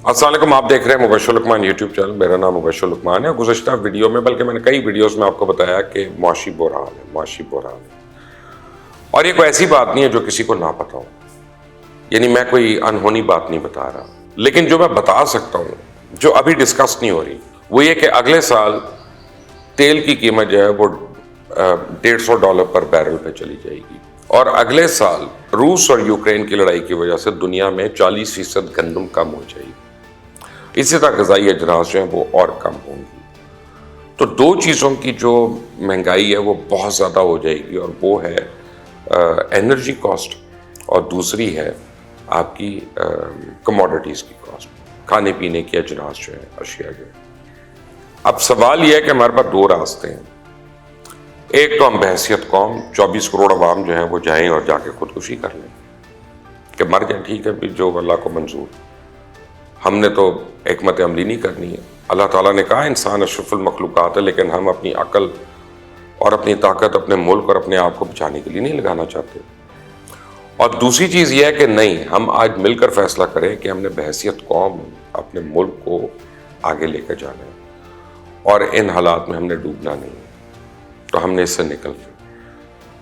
السلام علیکم، آپ دیکھ رہے ہیں مبشر لقمان یوٹیوب چینل. میرا نام مبشر لقمان ہے. گزشتہ ویڈیو میں، بلکہ میں نے کئی ویڈیوز میں آپ کو بتایا کہ معاشی بحران ہے. اور یہ کوئی ایسی بات نہیں ہے جو کسی کو نہ پتا ہو. یعنی میں کوئی انہونی بات نہیں بتا رہا، لیکن جو میں بتا سکتا ہوں، جو ابھی ڈسکس نہیں ہو رہی، وہ یہ کہ اگلے سال تیل کی قیمت جو ہے وہ $150 پر بیرل پہ چلی جائے گی. اور اگلے سال روس اور یوکرین کی لڑائی کی وجہ سے دنیا میں 40% گندم کم ہو جائے گی. اسی طرح غذائی اجناس جو ہیں وہ اور کم ہوں گی. تو دو چیزوں کی جو مہنگائی ہے وہ بہت زیادہ ہو جائے گی، اور وہ ہے انرجی کاسٹ، اور دوسری ہے آپ کی کموڈٹیز کی کاسٹ، کھانے پینے کے اجناس جو ہیں، اشیاء جو ہیں. اب سوال یہ ہے کہ ہمارے پاس دو راستے ہیں. ایک تو ہم بحیثیت قوم 24 کروڑ عوام جو ہیں وہ جائیں اور جا کے خودکشی کر لیں کہ مر جائیں. ٹھیک ہے، جو اللہ کو منظور. ہم نے تو حکمت عملی نہیں کرنی ہے. اللہ تعالیٰ نے کہا انسان اشرف المخلوقات ہے، لیکن ہم اپنی عقل اور اپنی طاقت اپنے ملک اور اپنے آپ کو بچانے کے لیے نہیں لگانا چاہتے. اور دوسری چیز یہ ہے کہ نہیں، ہم آج مل کر فیصلہ کریں کہ ہم نے بحیثیت قوم اپنے ملک کو آگے لے کر جانا ہے، اور ان حالات میں ہم نے ڈوبنا نہیں ہے. تو ہم نے اس سے نکل کے،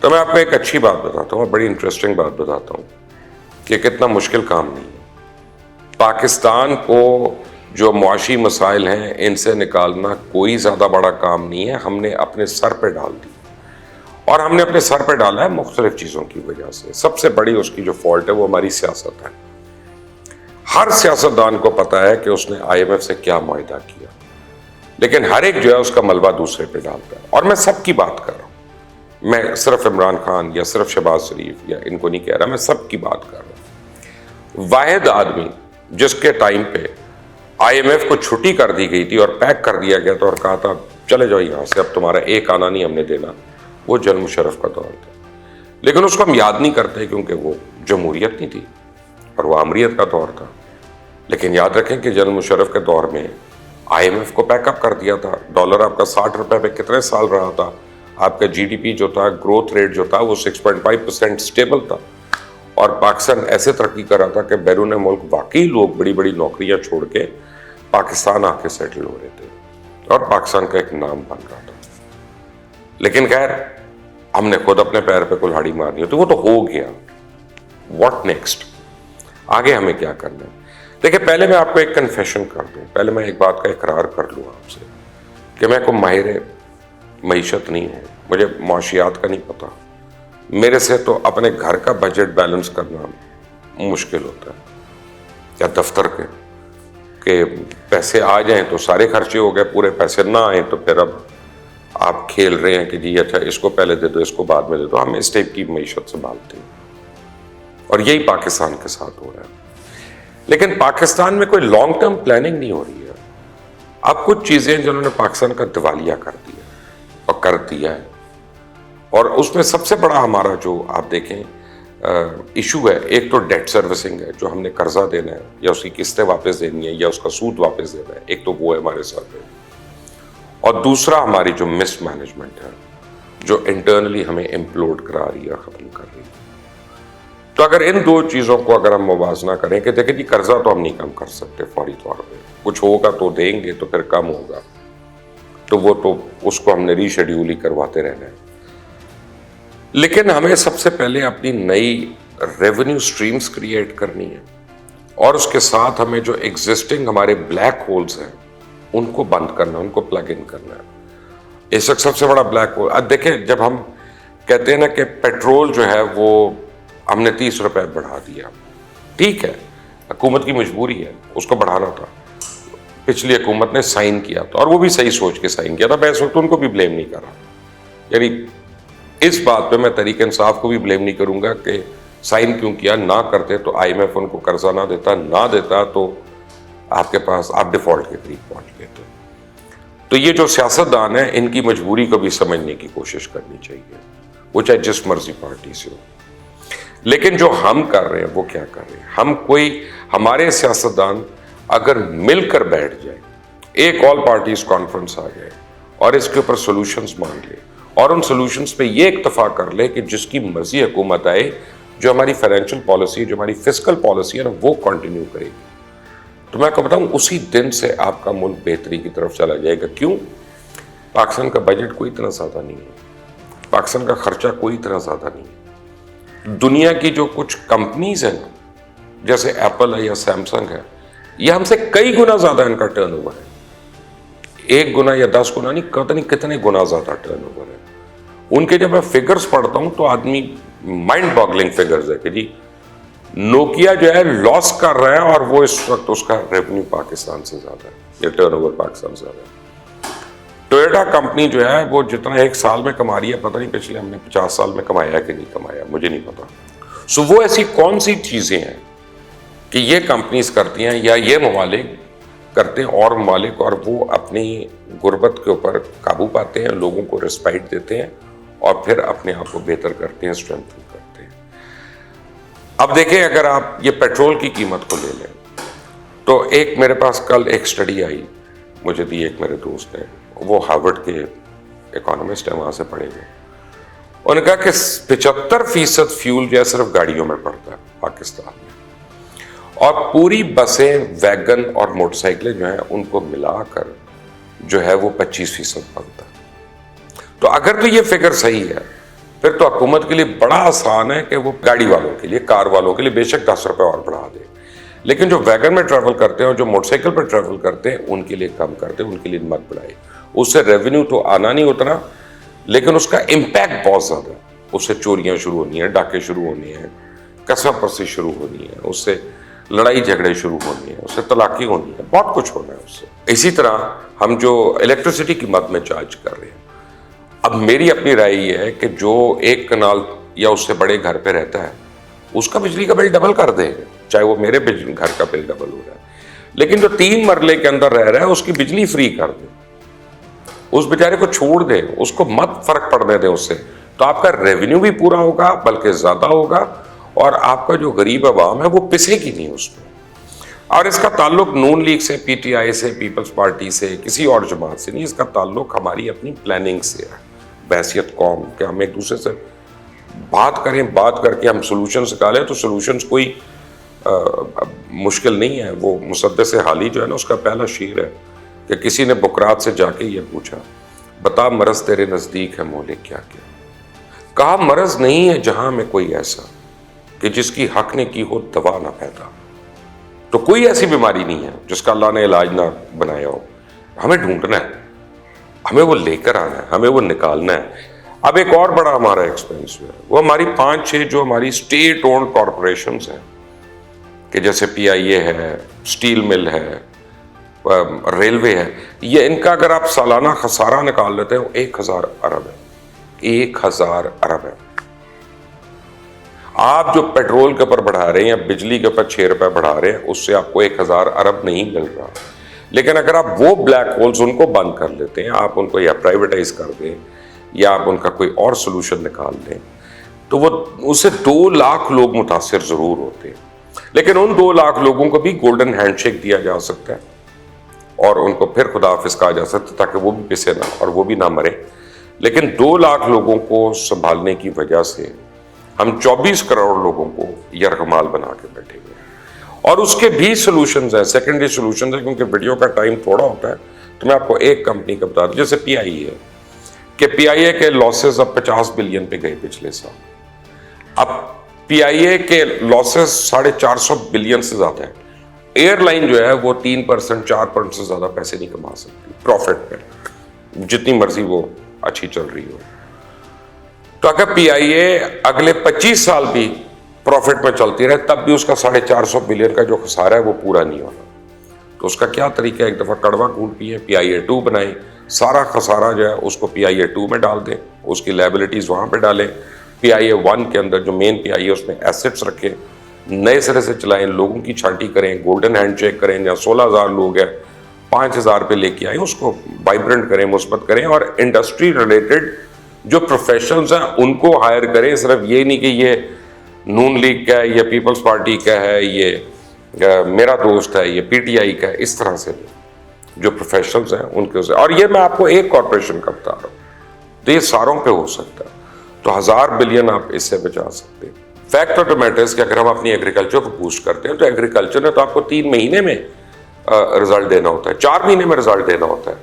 تو میں آپ کو ایک اچھی بات بتاتا ہوں، بڑی انٹرسٹنگ بات بتاتا ہوں کہ کتنا مشکل کام نہیں ہے. پاکستان کو جو معاشی مسائل ہیں ان سے نکالنا کوئی زیادہ بڑا کام نہیں ہے. ہم نے اپنے سر پہ ڈال دی، اور ہم نے اپنے سر پہ ڈالا ہے مختلف چیزوں کی وجہ سے. سب سے بڑی اس کی جو فالٹ ہے وہ ہماری سیاست ہے. ہر سیاستدان کو پتا ہے کہ اس نے IMF سے کیا معاہدہ کیا، لیکن ہر ایک جو ہے اس کا ملبہ دوسرے پہ ڈالتا ہے. اور میں سب کی بات کر رہا ہوں، میں صرف عمران خان یا صرف شہباز شریف یا ان کو نہیں کہہ رہا، میں سب کی بات کر رہا ہوں. واحد آدمی جس کے ٹائم پہ IMF کو چھٹی کر دی گئی تھی اور پیک کر دیا گیا تھا اور کہا تھا چلے جاؤ یہاں سے، اب تمہارا ایک آنا نہیں ہم نے دینا، وہ جنرل مشرف کا دور تھا. لیکن اس کو ہم یاد نہیں کرتے کیونکہ وہ جمہوریت نہیں تھی اور وہ آمریت کا دور تھا. لیکن یاد رکھیں کہ جنرل مشرف کے دور میں IMF کو پیک اپ کر دیا تھا. ڈالر آپ کا 60 روپے پہ کتنے سال رہا تھا. آپ کا GDP جو تھا، گروتھ ریٹ جو تھا، وہ 6.5% سٹیبل تھا. اور پاکستان ایسے ترقی کر رہا تھا کہ بیرون ملک واقعی لوگ بڑی بڑی نوکریاں چھوڑ کے پاکستان آ کے سیٹل ہو رہے تھے، اور پاکستان کا ایک نام بن رہا تھا. لیکن خیر، ہم نے خود اپنے پیر پہ کلہاڑی مارنی ہوتی، وہ تو ہو گیا. What next? آگے ہمیں کیا کرنا ہے؟ دیکھیں، پہلے میں آپ کو ایک کنفیشن کر دوں، پہلے میں ایک بات کا اقرار کر لوں آپ سے کہ میں کوئی ماہر معیشت نہیں ہوں، مجھے معاشیات کا نہیں پتا. میرے سے تو اپنے گھر کا بجٹ بیلنس کرنا مشکل ہوتا ہے، یا دفتر کے کہ پیسے آ جائیں تو سارے خرچے ہو گئے، پورے پیسے نہ آئیں تو پھر اب آپ کھیل رہے ہیں کہ جی اچھا اس کو پہلے دے دو، اس کو بعد میں دے دو. ہم اس ٹائپ کی معیشت سنبھالتے ہیں، اور یہی پاکستان کے ساتھ ہو رہا ہے. لیکن پاکستان میں کوئی لانگ ٹرم پلاننگ نہیں ہو رہی ہے. اب کچھ چیزیں جنہوں نے پاکستان کا دیوالیہ کر دیا اور کر دیا ہے، اور اس میں سب سے بڑا ہمارا جو آپ دیکھیں ایشو ہے، ایک تو ڈیٹ سروسنگ ہے، جو ہم نے قرضہ دینا ہے یا اس کی قسطیں واپس دینی ہے یا اس کا سود واپس دینا ہے. ایک تو وہ ہے ہمارے ساتھ ہے، اور دوسرا ہماری جو مس مینجمنٹ ہے جو انٹرنلی ہمیں امپلوڈ کرا رہی ہے، ختم کر رہی ہے. تو اگر ان دو چیزوں کو اگر ہم موازنہ کریں کہ دیکھیں جی قرضہ تو ہم نہیں کم کر سکتے فوری طور پہ، کچھ ہوگا تو دیں گے تو پھر کم ہوگا، تو وہ تو اس کو ہم نے ری شیڈیول ہی کرواتے رہنا ہے. لیکن ہمیں سب سے پہلے اپنی نئی ریونیو سٹریمز کریٹ کرنی ہے، اور اس کے ساتھ ہمیں جو ایگزسٹنگ ہمارے بلیک ہولز ہیں ان کو بند کرنا، ان کو پلگ ان کرنا ہے. اس وقت سب سے بڑا بلیک ہول، اب دیکھیں جب ہم کہتے ہیں نا کہ پیٹرول جو ہے وہ ہم نے 30 روپے بڑھا دیا، ٹھیک ہے، حکومت کی مجبوری ہے، اس کو بڑھانا تھا، پچھلی حکومت نے سائن کیا تھا، اور وہ بھی صحیح سوچ کے سائن کیا تھا. میں اس وقت ان کو بھی بلیم نہیں کر رہا، یعنی اس بات پہ میں تحریک انصاف کو بھی بلیم نہیں کروں گا کہ سائن کیوں کیا. نہ کرتے تو IMF ان کو قرضہ نہ دیتا تو آپ کے پاس آپ ڈیفالٹ کے قریب پہنچ گئے تھے. تو یہ جو سیاستدان ہیں ان کی مجبوری کو بھی سمجھنے کی کوشش کرنی چاہیے، وہ چاہے جس مرضی پارٹی سے ہو. لیکن جو ہم کر رہے ہیں وہ کیا کر رہے ہیں؟ ہمارے سیاستدان اگر مل کر بیٹھ جائیں، ایک آل پارٹیز کانفرنس آ جائے اور اس کے اوپر سولوشنز مانگ لے، اور ان سولوشنز پہ یہ اتفاق کر لے کہ جس کی مرضی حکومت آئے، جو ہماری فائنینشیل پالیسی، جو ہماری فسکل پالیسی ہے نا، وہ کنٹینیو کرے گی. تو میں آپ کو بتاؤں اسی دن سے آپ کا ملک بہتری کی طرف چلا جائے گا. کیوں؟ پاکستان کا بجٹ کوئی اتنا زیادہ نہیں ہے, پاکستان کا خرچہ کوئی اتنا زیادہ نہیں ہے. دنیا کی جو کچھ کمپنیز ہیں جیسے ایپل ہے یا سیمسنگ ہے, یہ ہم سے کئی گنا زیادہ ان کا ٹرن اوور ہے, 1 گنا یا 10 گنا نہیں, پتہ نہیں کتنے گنا زیادہ ٹرن اوور ہے. ان کے جب میں فگرز پڑھتا ہوں تو آدمی مائنڈ باگلنگ فگرز ہے کہ جی نوکیا جو ہے لاس کر رہا ہے اور وہ اس وقت اس کا ریونیو پاکستان سے زیادہ ہے, یا ٹرن اوور پاکستان سے زیادہ ہے. ٹویوٹا کمپنی جو ہے وہ جتنا 1 سال میں کما رہی ہے, پتہ نہیں پچھلے ہم نے 50 سال میں کمایا کہ نہیں کمایا, مجھے نہیں پتا. سو وہ ایسی کون سی چیزیں ہیں کہ یہ کمپنیز کرتی ہیں یا یہ ممالک کرتے ہیں اور ممالک, اور وہ اپنی غربت کے اوپر قابو پاتے ہیں, لوگوں کو ریسپیکٹ دیتے ہیں اور پھر اپنے آپ کو بہتر کرتے ہیں, اسٹرینتھن کرتے ہیں. اب دیکھیں اگر آپ یہ پیٹرول کی قیمت کو لے لیں تو ایک میرے پاس کل ایک اسٹڈی آئی, مجھے دی ایک میرے دوست نے, وہ ہارورڈ کے اکانومسٹ ہیں, وہاں سے پڑھے ہوئے. انہوں نے کہا کہ 75% فیول جو ہے صرف گاڑیوں میں پڑتا ہے پاکستان میں, اور پوری بسیں, ویگن اور موٹر سائیکلیں جو ہیں ان کو ملا کر جو ہے وہ 25% بنتا ہے. تو اگر تو یہ فگر صحیح ہے پھر تو حکومت کے لیے بڑا آسان ہے کہ وہ گاڑی والوں کے لیے, کار والوں کے لیے بے شک 10 روپے اور بڑھا دے, لیکن جو ویگن میں ٹریول کرتے ہیں اور جو موٹر سائیکل پر ٹریول کرتے ہیں ان کے لیے کم کرتے ہیں, ان کے لیے مت بڑھائے. اس سے ریونیو تو آنا نہیں اتنا, لیکن اس کا امپیکٹ بہت زیادہ ہے. اس سے چوریاں شروع ہونی ہیں, ڈاکے شروع ہونی ہیں, کسب پرسی شروع ہونی ہے, اس سے لڑائی جھگڑے شروع ہونی ہیں, اس سے طلاقی ہونی ہے, بہت کچھ ہونا ہے اس سے. اسی طرح ہم جو الیکٹریسٹی کی مد میں چارج کر رہے ہیں, اب میری اپنی رائے یہ ہے کہ جو 1 کنال یا اس سے بڑے گھر پہ رہتا ہے اس کا بجلی کا بل ڈبل کر دے, چاہے وہ میرے گھر کا بل ڈبل ہو رہا ہے, لیکن جو 3 مرلے کے اندر رہ رہا ہے اس کی بجلی فری کر دے, اس بیچارے کو چھوڑ دے, اس کو مت فرق پڑنے دے اس سے, تو آپ کا ریونیو بھی پورا ہوگا بلکہ زیادہ ہوگا, اور آپ کا جو غریب عوام ہے وہ پسے گی نہیں اس میں. اور اس کا تعلق نون لیگ سے, پی ٹی آئی سے, پیپلز پارٹی سے, کسی اور جماعت سے نہیں, اس کا تعلق ہماری اپنی پلاننگ سے ہے, بحیثیت قوم کہ ہم ایک دوسرے سے بات کریں, بات کر کے ہم سولوشنز نکالیں. تو سولوشنز کوئی مشکل نہیں ہے. وہ مسدس حالی جو ہے نا, اس کا پہلا شعر ہے کہ کسی نے بکرات سے جا کے یہ پوچھا, بتا مرض تیرے نزدیک ہے مولک کیا کیا, کہا مرض نہیں ہے جہاں میں کوئی ایسا کہ جس کی حق نے کی ہو دوا نہ پیدا. تو کوئی ایسی بیماری نہیں ہے جس کا اللہ نے علاج نہ بنایا ہو, ہمیں ڈھونڈنا ہے, ہمیں وہ لے کر آنا ہے, ہمیں وہ نکالنا ہے. اب ایک اور بڑا ہمارا ایکسپینس ہے, وہ ہماری 5-6 جو ہماری اسٹیٹ اونڈ کارپوریشنز ہیں, کہ جیسے پی آئی اے ہے, اسٹیل مل ہے, ریلوے ہے, یہ ان کا اگر آپ سالانہ خسارہ نکال لیتے ہیں 1000 ارب ہے, 1000 ارب ہے. آپ جو پیٹرول کے اوپر بڑھا رہے ہیں یا بجلی کے اوپر 6 روپے بڑھا رہے ہیں, اس سے آپ کو 1000 ارب نہیں مل رہا. لیکن اگر آپ وہ بلیک ہولز ان کو بند کر لیتے ہیں, آپ ان کو یا پرائیویٹائز کر دیں یا آپ ان کا کوئی اور سولوشن نکال دیں, تو وہ اس سے 2 لاکھ لوگ متاثر ضرور ہوتے ہیں. لیکن ان 2 لاکھ لوگوں کو بھی گولڈن ہینڈ شیک دیا جا سکتا ہے اور ان کو پھر خدا حافظ کہا جا سکتا ہے تاکہ وہ بھی پسے نہ اور وہ بھی نہ مرے. لیکن 2 لاکھ لوگوں کو سنبھالنے کی وجہ سے ہم 24 کروڑ لوگوں کو یرغمال بنا کے بیٹھے ہوئے ہیں. اور اس کے بھی سولوشنز ہیں, سیکنڈری سولوشنز ہیں, کیونکہ ویڈیو کا ٹائم تھوڑا ہوتا ہے تو میں آپ کو ایک کمپنی کا بتا دوں, جیسے پی آئی اے ہے, کہ پی آئی اے کے لاسز اب 50 بلین پہ گئے پچھلے سال. اب پی آئی اے کے لاسز 450 بلین سے زیادہ ہیں. ایئر لائن جو ہے وہ 3%, 4% سے زیادہ پیسے نہیں کما سکتی پروفٹ پہ, جتنی مرضی وہ اچھی چل رہی ہو. تو اگر پی آئی اے اگلے 25 سال بھی پروفٹ میں چلتی رہے تب بھی اس کا 450 بلین کا جو خسارہ ہے وہ پورا نہیں ہونا. تو اس کا کیا طریقہ ہے, ایک دفعہ کڑوا کوٹ پیے, پی آئی اے 2 بنائیں, سارا خسارہ جو ہے اس کو پی آئی اے 2 میں ڈال دیں, اس کی لائبلٹیز وہاں پہ ڈالیں. پی آئی اے 1 کے اندر جو مین پی آئی اے اس میں ایسٹس رکھیں, نئے سرے سے چلائیں, لوگوں کی چھانٹی کریں, گولڈن ہینڈ چیک کریں. یا 16,000 لوگ ہیں 5,000 پہ لے کے آئیں, اس کو وائبرنٹ کریں, مثبت کریں, اور انڈسٹری ریلیٹڈ جو پروفیشنلز ہیں ان کو ہائر کریں. صرف یہ نہیں کہ یہ نون لیگ کا ہے, یہ پیپلز پارٹی کا ہے, یہ میرا دوست ہے, یہ پی ٹی آئی کا ہے, اس طرح سے جو پروفیشنلز ہیں ان کے. اور یہ میں آپ کو ایک کارپوریشن کا بتا رہا ہوں, تو یہ ساروں پہ ہو سکتا ہے. تو 1000 بلین آپ اس سے بچا سکتے ہیں. فیکٹ آف دا میٹر ہے کہ اگر ہم اپنی ایگریکلچر کو بوسٹ کرتے ہیں تو ایگریکلچر نے تو آپ کو 3 مہینے میں رزلٹ دینا ہوتا ہے, 4 مہینے میں رزلٹ دینا ہوتا ہے.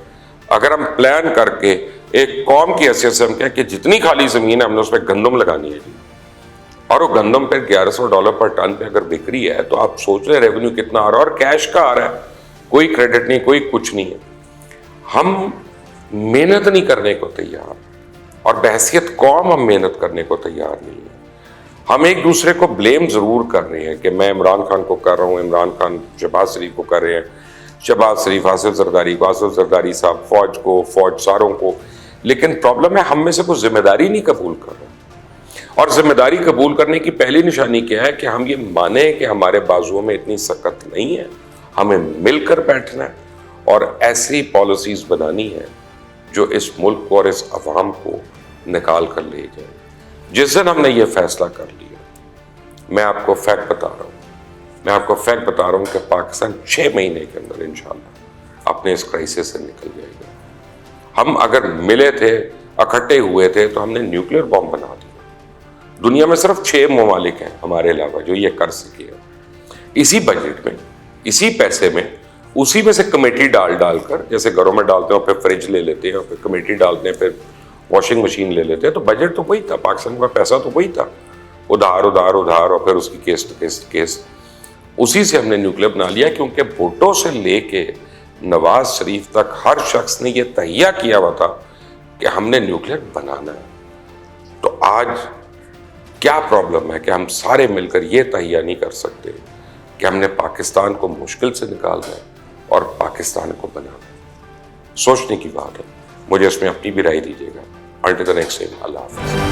اگر ہم پلان کر کے ایک قوم کی حیثیت سے ہم کہیں کہ جتنی خالی زمین ہے ہم نے اس پہ گندم لگانی ہے جی, اور وہ گندم پہ $1100 پر ٹن پہ اگر بکری ہے تو آپ سوچ رہے ریونیو کتنا آ رہا ہے, اور کیش کا آ رہا ہے, کوئی کریڈٹ نہیں, کوئی کچھ نہیں ہے. ہم محنت نہیں کرنے کو تیار, اور بحیثیت قوم ہم محنت کرنے کو تیار نہیں ہے. ہم ایک دوسرے کو بلیم ضرور کر رہے ہیں کہ میں عمران خان کو کر رہا ہوں, عمران خان شہباز شریف کو کر رہے ہیں, شہباز شریف آصف زرداری کو, آصف زرداری صاحب فوج کو, فوج ساروں کو. لیکن پرابلم ہے ہم میں سے کوئی ذمہ داری نہیں قبول کر رہا. اور ذمہ داری قبول کرنے کی پہلی نشانی کیا ہے کہ ہم یہ مانیں کہ ہمارے بازوؤں میں اتنی سکت نہیں ہے, ہمیں مل کر بیٹھنا ہے اور ایسی پالیسیز بنانی ہے جو اس ملک کو اور اس عوام کو نکال کر لے جائے. جس دن ہم نے یہ فیصلہ کر لیا, میں آپ کو فیکٹ بتا رہا ہوں کہ پاکستان 6 مہینے کے اندر انشاءاللہ اپنے اس کرائسس سے نکل جائے گا. ہم اگر ملے تھے, اکٹھے ہوئے تھے, تو ہم نے نیوکلیر بم بنا دیا. دنیا میں صرف 6 ممالک ہیں ہمارے علاوہ جو یہ کر سکے ہیں. اسی بجٹ میں, اسی پیسے میں, اسی میں سے کمیٹی ڈال کر, جیسے گھروں میں ڈالتے ہیں پھر فریج لے لیتے ہیں, پھر کمیٹی ڈالتے ہیں, پھر واشنگ مشین لے لیتے ہیں. تو بجٹ تو وہی تھا, پاکستان کا پیسہ تو وہی تھا, ادھار, اور پھر اس کی کیس. اسی سے ہم نے نیوکلیر بنا لیا, کیونکہ بھٹو سے لے کے نواز شریف تک ہر شخص نے یہ تہیہ کیا ہوا تھا کہ ہم نے نیوکلیر بنانا ہے. تو آج کیا پرابلم ہے کہ ہم سارے مل کر یہ تہیہ نہیں کر سکتے کہ ہم نے پاکستان کو مشکل سے نکالنا ہے اور پاکستان کو بنانا ہے. سوچنے کی بات ہے. مجھے اس میں اپنی بھی رائے دیجیے گا. Until the next time, اللہ حافظ.